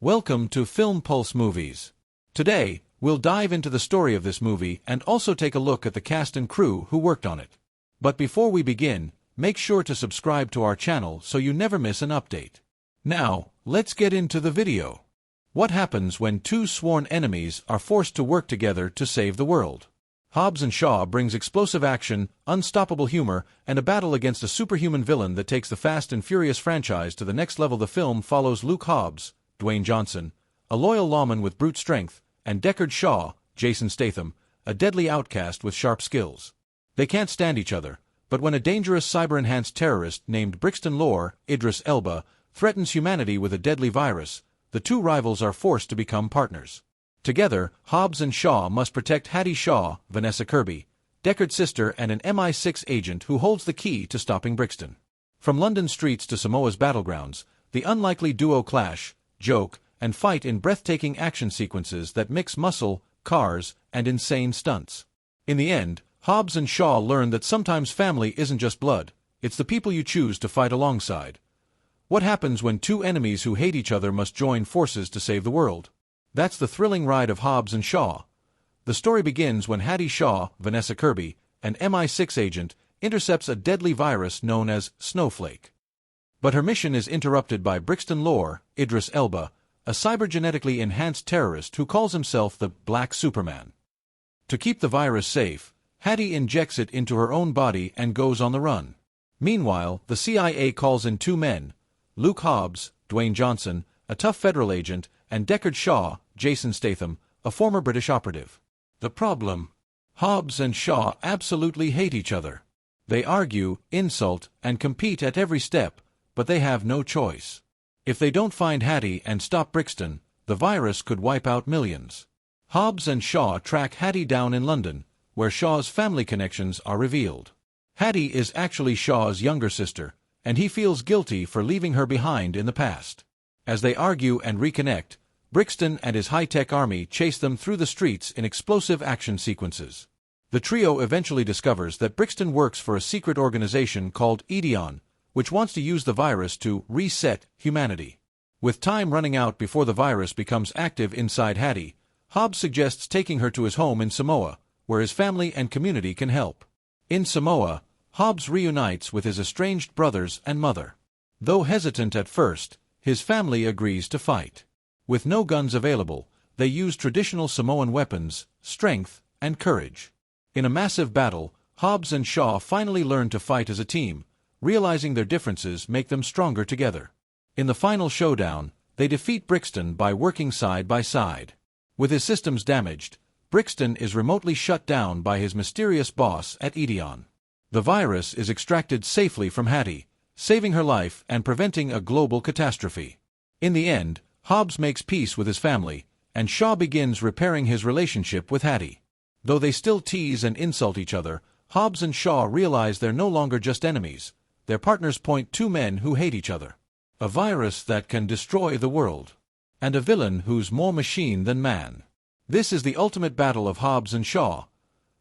Welcome to Film Pulse Movies. Today, we'll dive into the story of this movie and also take a look at the cast and crew who worked on it. But before we begin, make sure to subscribe to our channel so you never miss an update. Now, let's get into the video. What happens when two sworn enemies are forced to work together to save the world? Hobbs and Shaw brings explosive action, unstoppable humor, and a battle against a superhuman villain that takes the Fast and Furious franchise to the next level. The film follows Luke Hobbs, Dwayne, a loyal lawman with brute strength, and Deckard Shaw, Statham, a deadly outcast with sharp skills. They can't stand each other, but when a dangerous cyber-enhanced terrorist named Brixton Lore, Idris Elba, threatens humanity with a deadly virus, the two rivals are forced to become partners. Together, Hobbs and Shaw must protect Hattie Shaw, Vanessa Kirby, Deckard's sister and an MI6 agent who holds the key to stopping Brixton. From London streets to Samoa's battlegrounds, the unlikely duo clash, joke, and fight in breathtaking action sequences that mix muscle, cars, and insane stunts. In the end, Hobbs and Shaw learn that sometimes family isn't just blood, it's the people you choose to fight alongside. What happens when two enemies who hate each other must join forces to save the world? That's the thrilling ride of Hobbs and Shaw. The story begins when Hattie Shaw, Vanessa Kirby, an MI6 agent, intercepts a deadly virus known as Snowflake. But her mission is interrupted by Brixton Lore, Idris Elba, a cybergenetically enhanced terrorist who calls himself the Black Superman. To keep the virus safe, Hattie injects it into her own body and goes on the run. Meanwhile, the CIA calls in two men, Luke Hobbs, Dwayne, a tough federal agent, and Deckard Shaw, Statham, a former British operative. The problem? Hobbs and Shaw absolutely hate each other. They argue, insult, and compete at every step, but they have no choice. If they don't find Hattie and stop Brixton, the virus could wipe out millions. Hobbs and Shaw track Hattie down in London, where Shaw's family connections are revealed. Hattie is actually Shaw's younger sister, and he feels guilty for leaving her behind in the past. As they argue and reconnect, Brixton and his high-tech army chase them through the streets in explosive action sequences. The trio eventually discovers that Brixton works for a secret organization called Edeon, which wants to use the virus to reset humanity. With time running out before the virus becomes active inside Hattie, Hobbs suggests taking her to his home in Samoa, where his family and community can help. In Samoa, Hobbs reunites with his estranged brothers and mother. Though hesitant at first, his family agrees to fight. With no guns available, they use traditional Samoan weapons, strength, and courage. In a massive battle, Hobbs and Shaw finally learn to fight as a team, realizing their differences make them stronger together. In the final showdown, they defeat Brixton by working side by side. With his systems damaged, Brixton is remotely shut down by his mysterious boss at Edeon. The virus is extracted safely from Hattie, saving her life and preventing a global catastrophe. In the end, Hobbs makes peace with his family, and Shaw begins repairing his relationship with Hattie. Though they still tease and insult each other, Hobbs and Shaw realize they're no longer just enemies. Their partners point two men who hate each other. A virus that can destroy the world. And a villain who's more machine than man. This is the ultimate battle of Hobbs and Shaw.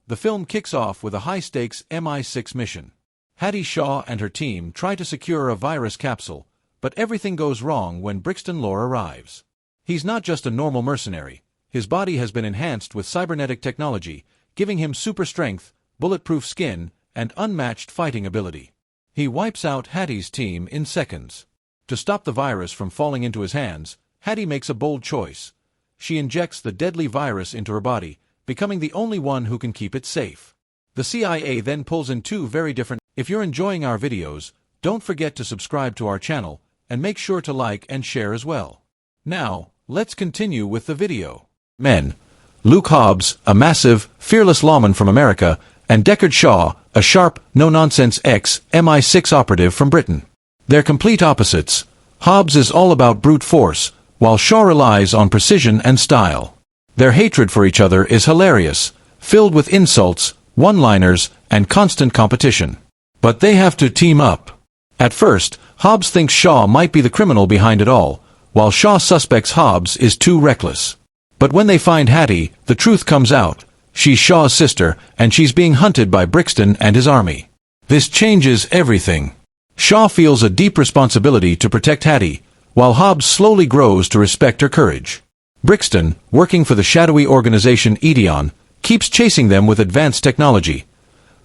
The film kicks off with a high-stakes MI6 mission. Hattie Shaw and her team try to secure a virus capsule, but everything goes wrong when Brixton Lore arrives. He's not just a normal mercenary. His body has been enhanced with cybernetic technology, giving him super strength, bulletproof skin, and unmatched fighting ability. He wipes out Hattie's team in seconds. To stop the virus from falling into his hands, Hattie makes a bold choice. She injects the deadly virus into her body, becoming the only one who can keep it safe. The CIA then pulls in two very different. If you're enjoying our videos, don't forget to subscribe to our channel, and make sure to like and share as well. Now, let's continue with the video. Men. Luke Hobbs, a massive, fearless lawman from America, and Deckard Shaw, a sharp, no-nonsense ex-MI6 operative from Britain. They're complete opposites. Hobbs is all about brute force, while Shaw relies on precision and style. Their hatred for each other is hilarious, filled with insults, one-liners, and constant competition. But they have to team up. At first, Hobbs thinks Shaw might be the criminal behind it all, while Shaw suspects Hobbs is too reckless. But when they find Hattie, the truth comes out. She's Shaw's sister, and she's being hunted by Brixton and his army. This changes everything. Shaw feels a deep responsibility to protect Hattie, while Hobbs slowly grows to respect her courage. Brixton, working for the shadowy organization Edeon, keeps chasing them with advanced technology.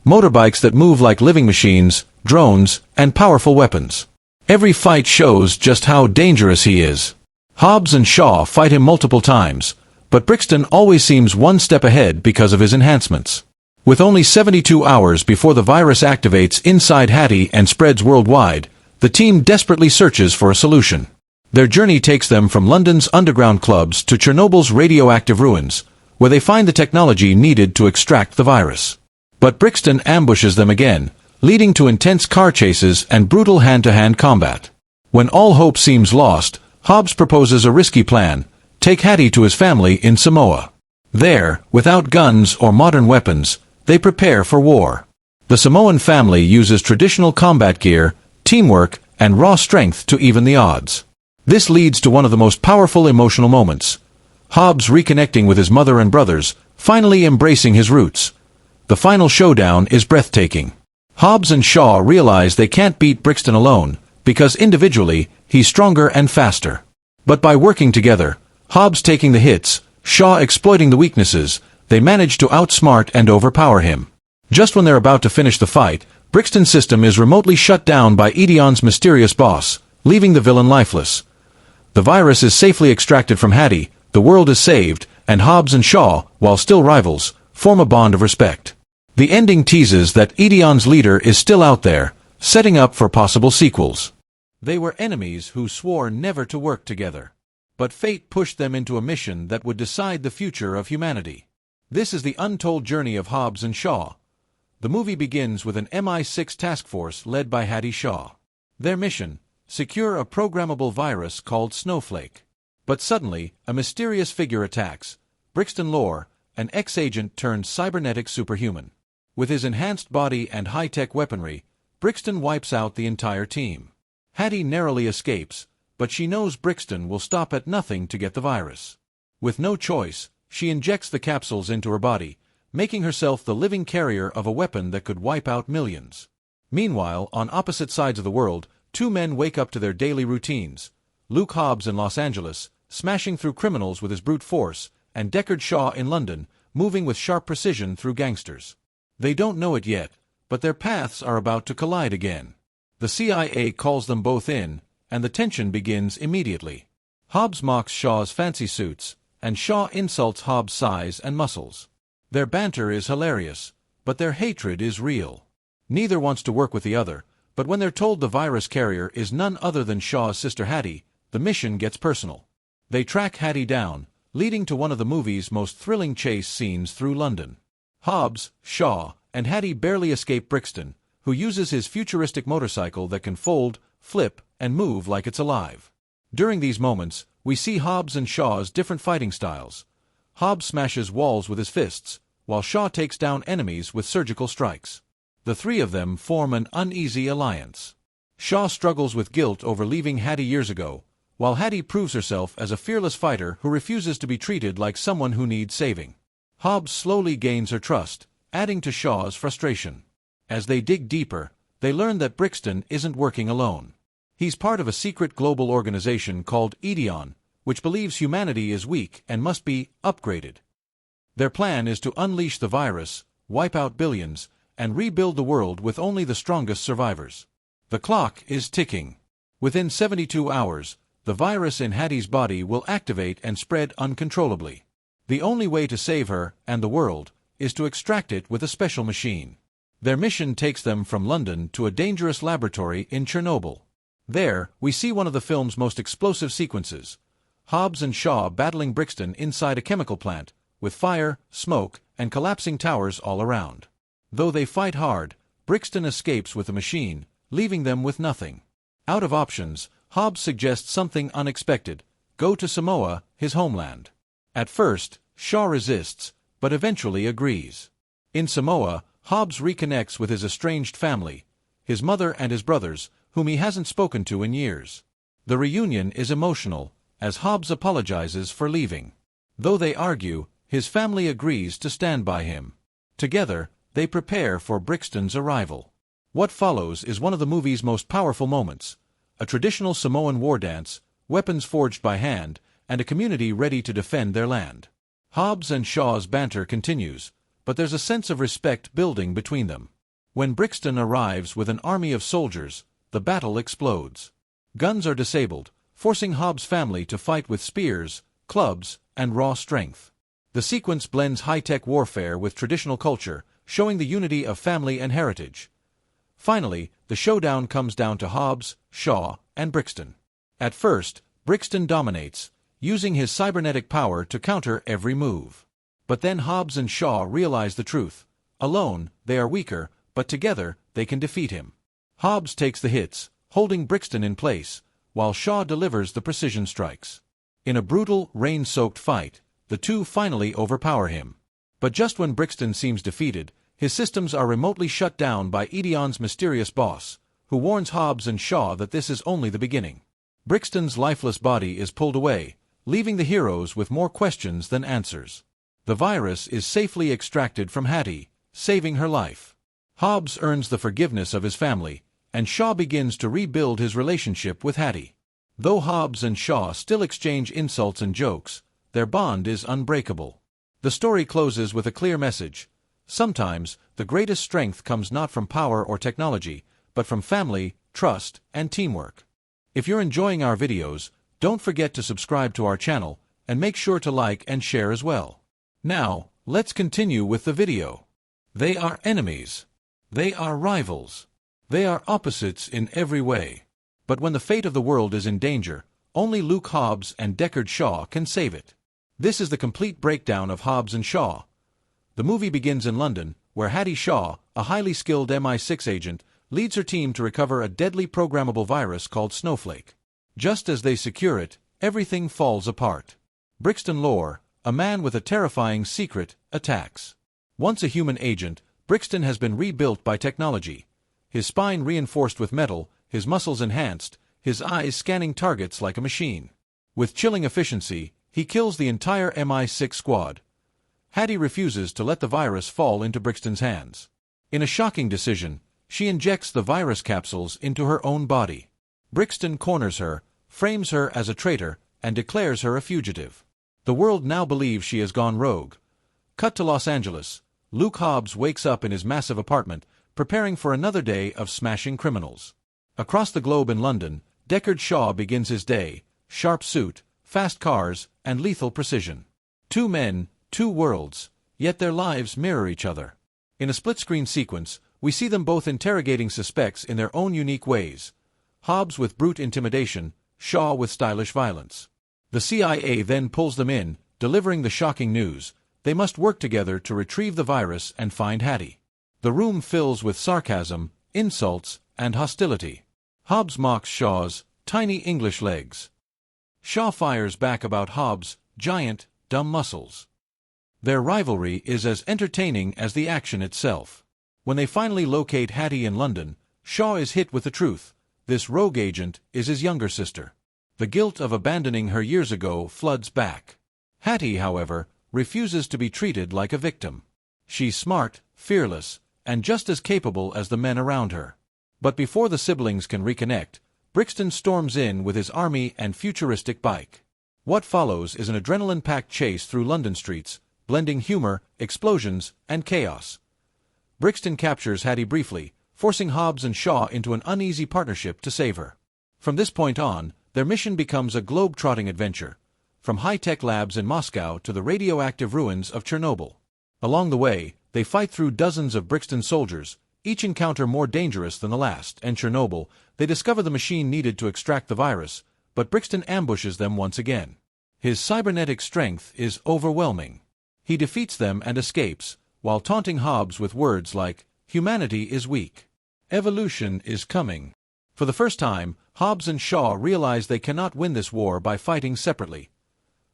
Motorbikes that move like living machines, drones, and powerful weapons. Every fight shows just how dangerous he is. Hobbs and Shaw fight him multiple times, but Brixton always seems one step ahead because of his enhancements. With only 72 hours before the virus activates inside Hattie and spreads worldwide, the team desperately searches for a solution. Their journey takes them from London's underground clubs to Chernobyl's radioactive ruins, where they find the technology needed to extract the virus. But Brixton ambushes them again, leading to intense car chases and brutal hand-to-hand combat. When all hope seems lost, Hobbs proposes a risky plan: take Hattie to his family in Samoa. There, without guns or modern weapons, they prepare for war. The Samoan family uses traditional combat gear, teamwork, and raw strength to even the odds. This leads to one of the most powerful emotional moments: Hobbs reconnecting with his mother and brothers, finally embracing his roots. The final showdown is breathtaking. Hobbs and Shaw realize they can't beat Brixton alone, because individually, he's stronger and faster. But by working together, Hobbs taking the hits, Shaw exploiting the weaknesses, they manage to outsmart and overpower him. Just when they're about to finish the fight, Brixton's system is remotely shut down by Edeon's mysterious boss, leaving the villain lifeless. The virus is safely extracted from Hattie, the world is saved, and Hobbs and Shaw, while still rivals, form a bond of respect. The ending teases that Edeon's leader is still out there, setting up for possible sequels. They were enemies who swore never to work together. But fate pushed them into a mission that would decide the future of humanity. This is the untold journey of Hobbs and Shaw. The movie begins with an MI6 task force led by Hattie Shaw. Their mission: secure a programmable virus called Snowflake. But suddenly, a mysterious figure attacks: Brixton Lore, an ex-agent turned cybernetic superhuman. With his enhanced body and high-tech weaponry, Brixton wipes out the entire team. Hattie narrowly escapes, but she knows Brixton will stop at nothing to get the virus. With no choice, she injects the capsules into her body, making herself the living carrier of a weapon that could wipe out millions. Meanwhile, on opposite sides of the world, two men wake up to their daily routines: Luke Hobbs in Los Angeles, smashing through criminals with his brute force, and Deckard Shaw in London, moving with sharp precision through gangsters. They don't know it yet, but their paths are about to collide again. The CIA calls them both in, and the tension begins immediately. Hobbs mocks Shaw's fancy suits, and Shaw insults Hobbs' size and muscles. Their banter is hilarious, but their hatred is real. Neither wants to work with the other, but when they're told the virus carrier is none other than Shaw's sister Hattie, the mission gets personal. They track Hattie down, leading to one of the movie's most thrilling chase scenes through London. Hobbs, Shaw, and Hattie barely escape Brixton, who uses his futuristic motorcycle that can fold, flip, and move like it's alive. During these moments, we see Hobbs and Shaw's different fighting styles. Hobbs smashes walls with his fists, while Shaw takes down enemies with surgical strikes. The three of them form an uneasy alliance. Shaw struggles with guilt over leaving Hattie years ago, while Hattie proves herself as a fearless fighter who refuses to be treated like someone who needs saving. Hobbs slowly gains her trust, adding to Shaw's frustration. As they dig deeper, they learn that Brixton isn't working alone. He's part of a secret global organization called Edeon, which believes humanity is weak and must be upgraded. Their plan is to unleash the virus, wipe out billions, and rebuild the world with only the strongest survivors. The clock is ticking. Within 72 hours, the virus in Hattie's body will activate and spread uncontrollably. The only way to save her and the world is to extract it with a special machine. Their mission takes them from London to a dangerous laboratory in Chernobyl. There, we see one of the film's most explosive sequences: Hobbs and Shaw battling Brixton inside a chemical plant, with fire, smoke, and collapsing towers all around. Though they fight hard, Brixton escapes with the machine, leaving them with nothing. Out of options, Hobbs suggests something unexpected: go to Samoa, his homeland. At first, Shaw resists, but eventually agrees. In Samoa, Hobbs reconnects with his estranged family, his mother and his brothers, whom he hasn't spoken to in years. The reunion is emotional, as Hobbs apologizes for leaving. Though they argue, his family agrees to stand by him. Together, they prepare for Brixton's arrival. What follows is one of the movie's most powerful moments: a traditional Samoan war dance, weapons forged by hand, and a community ready to defend their land. Hobbs and Shaw's banter continues, but there's a sense of respect building between them. When Brixton arrives with an army of soldiers, the battle explodes. Guns are disabled, forcing Hobbs' family to fight with spears, clubs, and raw strength. The sequence blends high-tech warfare with traditional culture, showing the unity of family and heritage. Finally, the showdown comes down to Hobbs, Shaw, and Brixton. At first, Brixton dominates, using his cybernetic power to counter every move. But then Hobbs and Shaw realize the truth. Alone, they are weaker, but together, they can defeat him. Hobbs takes the hits, holding Brixton in place, while Shaw delivers the precision strikes. In a brutal, rain-soaked fight, the two finally overpower him. But just when Brixton seems defeated, his systems are remotely shut down by Edion's mysterious boss, who warns Hobbs and Shaw that this is only the beginning. Brixton's lifeless body is pulled away, leaving the heroes with more questions than answers. The virus is safely extracted from Hattie, saving her life. Hobbs earns the forgiveness of his family, and Shaw begins to rebuild his relationship with Hattie. Though Hobbs and Shaw still exchange insults and jokes, their bond is unbreakable. The story closes with a clear message. Sometimes, the greatest strength comes not from power or technology, but from family, trust, and teamwork. If you're enjoying our videos, don't forget to subscribe to our channel, and make sure to like and share as well. Now, let's continue with the video. They are enemies. They are rivals. They are opposites in every way. But when the fate of the world is in danger, only Luke Hobbs and Deckard Shaw can save it. This is the complete breakdown of Hobbs and Shaw. The movie begins in London, where Hattie Shaw, a highly skilled MI6 agent, leads her team to recover a deadly programmable virus called Snowflake. Just as they secure it, everything falls apart. Brixton Lore, a man with a terrifying secret, attacks. Once a human agent, Brixton has been rebuilt by technology. His spine reinforced with metal, his muscles enhanced, his eyes scanning targets like a machine. With chilling efficiency, he kills the entire MI6 squad. Hattie refuses to let the virus fall into Brixton's hands. In a shocking decision, she injects the virus capsules into her own body. Brixton corners her, frames her as a traitor, and declares her a fugitive. The world now believes she has gone rogue. Cut to Los Angeles. Luke Hobbs wakes up in his massive apartment, preparing for another day of smashing criminals. Across the globe in London, Deckard Shaw begins his day, sharp suit, fast cars, and lethal precision. Two men, two worlds, yet their lives mirror each other. In a split-screen sequence, we see them both interrogating suspects in their own unique ways. Hobbs with brute intimidation, Shaw with stylish violence. The CIA then pulls them in, delivering the shocking news. They must work together to retrieve the virus and find Hattie. The room fills with sarcasm, insults, and hostility. Hobbs mocks Shaw's tiny English legs. Shaw fires back about Hobbs' giant, dumb muscles. Their rivalry is as entertaining as the action itself. When they finally locate Hattie in London, Shaw is hit with the truth. This rogue agent is his younger sister. The guilt of abandoning her years ago floods back. Hattie, however, refuses to be treated like a victim. She's smart, fearless, and just as capable as the men around her. But before the siblings can reconnect, Brixton storms in with his army and futuristic bike. What follows is an adrenaline-packed chase through London streets, blending humor, explosions, and chaos. Brixton captures Hattie briefly, forcing Hobbs and Shaw into an uneasy partnership to save her. From this point on, their mission becomes a globe-trotting adventure, from high-tech labs in Moscow to the radioactive ruins of Chernobyl. Along the way, they fight through dozens of Brixton soldiers, each encounter more dangerous than the last, and Chernobyl, they discover the machine needed to extract the virus, but Brixton ambushes them once again. His cybernetic strength is overwhelming. He defeats them and escapes, while taunting Hobbs with words like, "Humanity is weak. Evolution is coming." For the first time, Hobbs and Shaw realize they cannot win this war by fighting separately.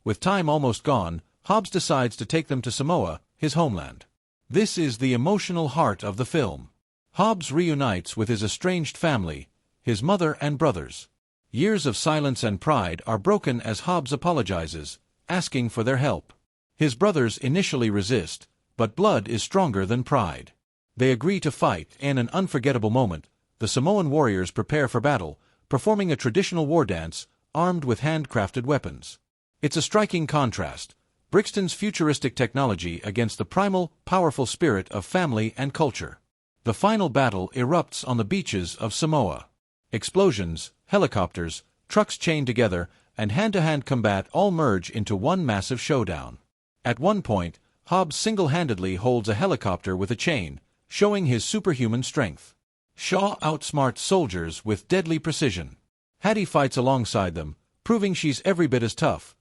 With time almost gone, Hobbs decides to take them to Samoa, his homeland. This is the emotional heart of the film. Hobbs reunites with his estranged family, his mother and brothers. Years of silence and pride are broken as Hobbs apologizes, asking for their help. His brothers initially resist, but blood is stronger than pride. They agree to fight. In an unforgettable moment, the Samoan warriors prepare for battle, performing a traditional war dance, armed with handcrafted weapons. It's a striking contrast, Brixton's futuristic technology against the primal, powerful spirit of family and culture. The final battle erupts on the beaches of Samoa. Explosions, helicopters, trucks chained together, and hand-to-hand combat all merge into one massive showdown. At one point, Hobbs single-handedly holds a helicopter with a chain, showing his superhuman strength. Shaw outsmarts soldiers with deadly precision. Hattie fights alongside them, proving she's every bit as tough.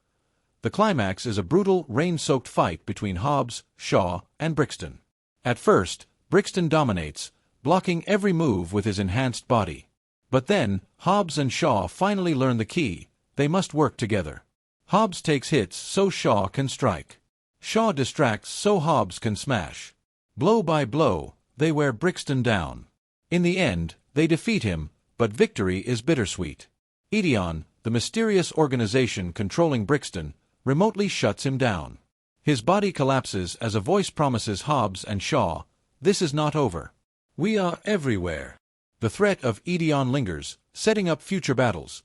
The climax is a brutal, rain-soaked fight between Hobbs, Shaw, and Brixton. At first, Brixton dominates, blocking every move with his enhanced body. But then, Hobbs and Shaw finally learn the key: they must work together. Hobbs takes hits so Shaw can strike. Shaw distracts so Hobbs can smash. Blow by blow, they wear Brixton down. In the end, they defeat him, but victory is bittersweet. Ideon, the mysterious organization controlling Brixton, remotely shuts him down. His body collapses as a voice promises Hobbs and Shaw, "This is not over. We are everywhere." The threat of Ideon lingers, setting up future battles.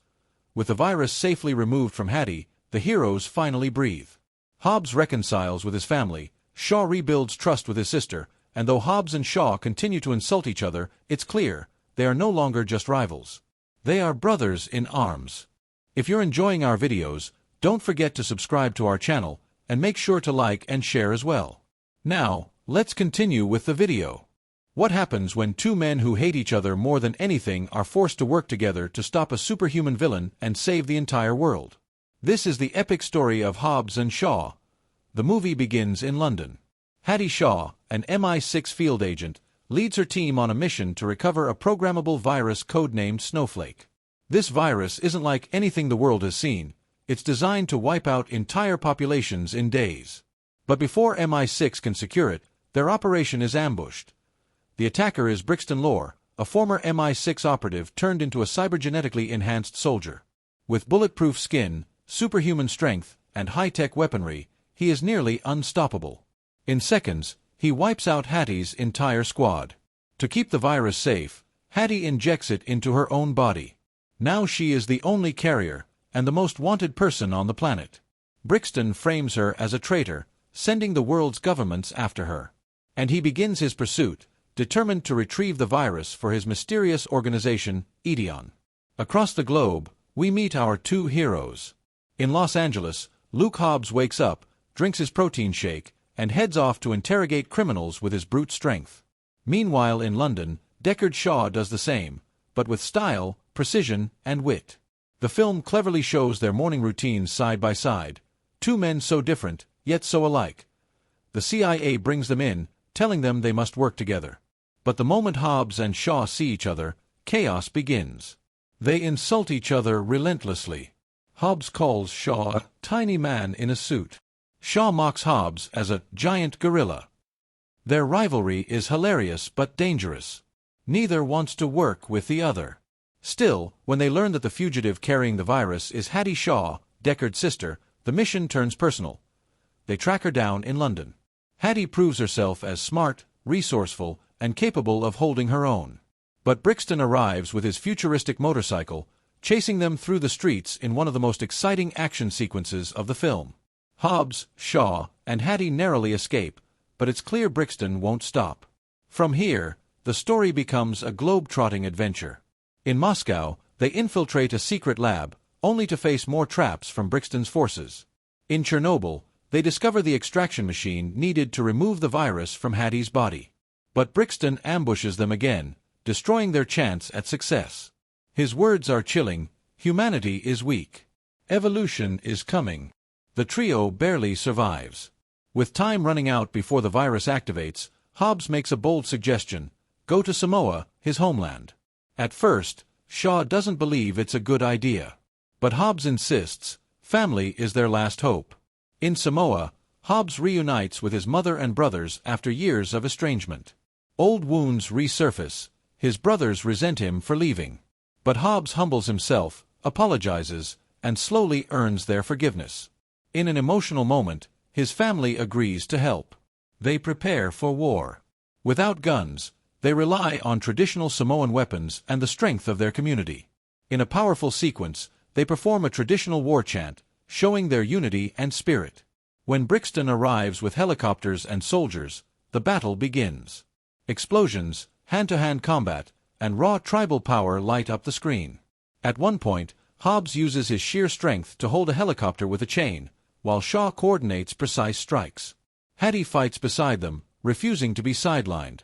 With the virus safely removed from Hattie, the heroes finally breathe. Hobbs reconciles with his family, Shaw rebuilds trust with his sister, and though Hobbs and Shaw continue to insult each other, it's clear, they are no longer just rivals. They are brothers in arms. If you're enjoying our videos, don't forget to subscribe to our channel, and make sure to like and share as well. Now, let's continue with the video. What happens when two men who hate each other more than anything are forced to work together to stop a superhuman villain and save the entire world? This is the epic story of Hobbs and Shaw. The movie begins in London. Hattie Shaw, an MI6 field agent, leads her team on a mission to recover a programmable virus codenamed Snowflake. This virus isn't like anything the world has seen. It's designed to wipe out entire populations in days. But before MI6 can secure it, their operation is ambushed. The attacker is Brixton Lore, a former MI6 operative turned into a cybergenetically enhanced soldier. With bulletproof skin, superhuman strength, and high-tech weaponry, he is nearly unstoppable. In seconds, he wipes out Hattie's entire squad. To keep the virus safe, Hattie injects it into her own body. Now she is the only carrier, and the most wanted person on the planet. Brixton frames her as a traitor, sending the world's governments after her. And he begins his pursuit, determined to retrieve the virus for his mysterious organization, Ideon. Across the globe, we meet our two heroes. In Los Angeles, Luke Hobbs wakes up, drinks his protein shake, and heads off to interrogate criminals with his brute strength. Meanwhile in London, Deckard Shaw does the same, but with style, precision, and wit. The film cleverly shows their morning routines side by side, two men so different, yet so alike. The CIA brings them in, telling them they must work together. But the moment Hobbs and Shaw see each other, chaos begins. They insult each other relentlessly. Hobbs calls Shaw a tiny man in a suit. Shaw mocks Hobbs as a giant gorilla. Their rivalry is hilarious but dangerous. Neither wants to work with the other. Still, when they learn that the fugitive carrying the virus is Hattie Shaw, Deckard's sister, the mission turns personal. They track her down in London. Hattie proves herself as smart, resourceful, and capable of holding her own. But Brixton arrives with his futuristic motorcycle, chasing them through the streets in one of the most exciting action sequences of the film. Hobbs, Shaw, and Hattie narrowly escape, but it's clear Brixton won't stop. From here, the story becomes a globe-trotting adventure. In Moscow, they infiltrate a secret lab, only to face more traps from Brixton's forces. In Chernobyl, they discover the extraction machine needed to remove the virus from Hattie's body. But Brixton ambushes them again, destroying their chance at success. His words are chilling: humanity is weak. Evolution is coming. The trio barely survives. With time running out before the virus activates, Hobbs makes a bold suggestion: go to Samoa, his homeland. At first, Shaw doesn't believe it's a good idea. But Hobbs insists, family is their last hope. In Samoa, Hobbs reunites with his mother and brothers after years of estrangement. Old wounds resurface. His brothers resent him for leaving. But Hobbs humbles himself, apologizes, and slowly earns their forgiveness. In an emotional moment, his family agrees to help. They prepare for war. Without guns, they rely on traditional Samoan weapons and the strength of their community. In a powerful sequence, they perform a traditional war chant, showing their unity and spirit. When Brixton arrives with helicopters and soldiers, the battle begins. Explosions, hand-to-hand combat, and raw tribal power light up the screen. At one point, Hobbs uses his sheer strength to hold a helicopter with a chain, while Shaw coordinates precise strikes. Hattie fights beside them, refusing to be sidelined.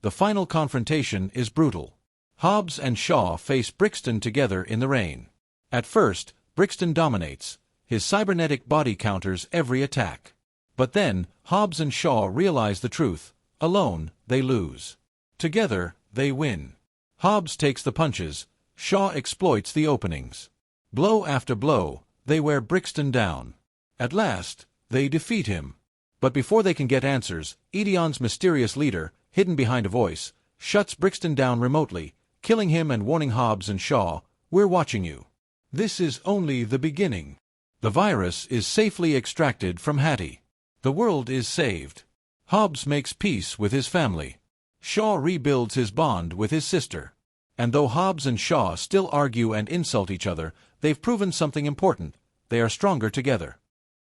The final confrontation is brutal. Hobbs and Shaw face Brixton together in the rain. At first, Brixton dominates. His cybernetic body counters every attack. But then, Hobbs and Shaw realize the truth. Alone, they lose. Together, they win. Hobbs takes the punches. Shaw exploits the openings. Blow after blow, they wear Brixton down. At last, they defeat him. But before they can get answers, Edion's mysterious leader, hidden behind a voice, shuts Brixton down remotely, killing him and warning Hobbs and Shaw, "We're watching you." This is only the beginning. The virus is safely extracted from Hattie. The world is saved. Hobbs makes peace with his family. Shaw rebuilds his bond with his sister. And though Hobbs and Shaw still argue and insult each other, they've proven something important: they are stronger together.